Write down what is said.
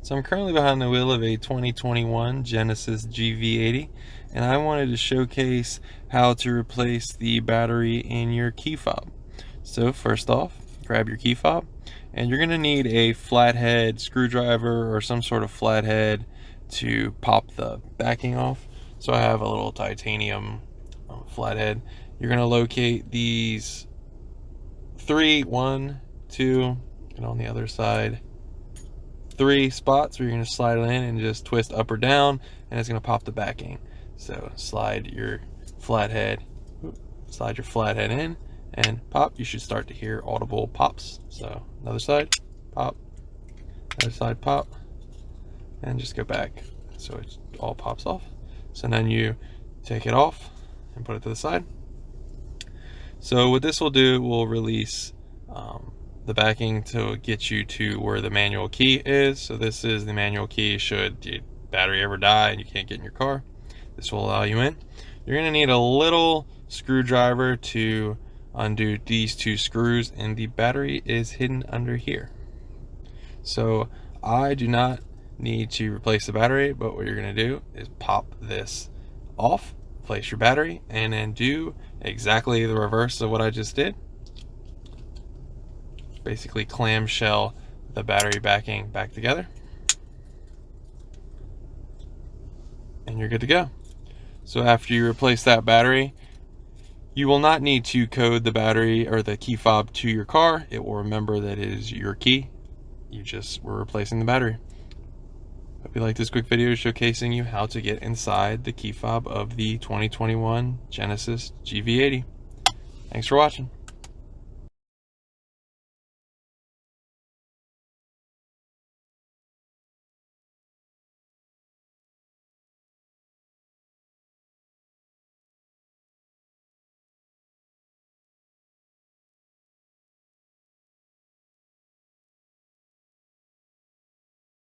So I'm currently behind the wheel of a 2021 Genesis GV80, and I wanted to showcase how to replace the battery in your key fob. So first off, grab your key fob, and you're going to need a flathead screwdriver or some sort of flathead to pop the backing off. So I have a little titanium flathead. You're going to locate these one, two, and on the other side, 3 spots where you're going to slide it in and just twist up or down, and it's going to pop the backing. So slide your flathead in and pop. You should start to hear audible pops. So another side, pop, other side, pop, and just go back so it all pops off. So then you take it off and put it to the side. So what this will do, will release the backing to get you to where the manual key is. So this is the manual key should the battery ever die and you can't get in your car. This will allow you in. You're going to need a little screwdriver to undo these 2 screws, and the battery is hidden under here. So I do not need to replace the battery, but what you're going to do is pop this off, place your battery, and then do exactly the reverse of what I just did. Basically clamshell the battery backing back together, and you're good to go. So after you replace that battery, you will not need to code the battery or the key fob to your car. It will remember that it is your key. You just were replacing the battery. Hope you like this quick video showcasing you how to get inside the key fob of the 2021 Genesis GV80. Thanks for watching.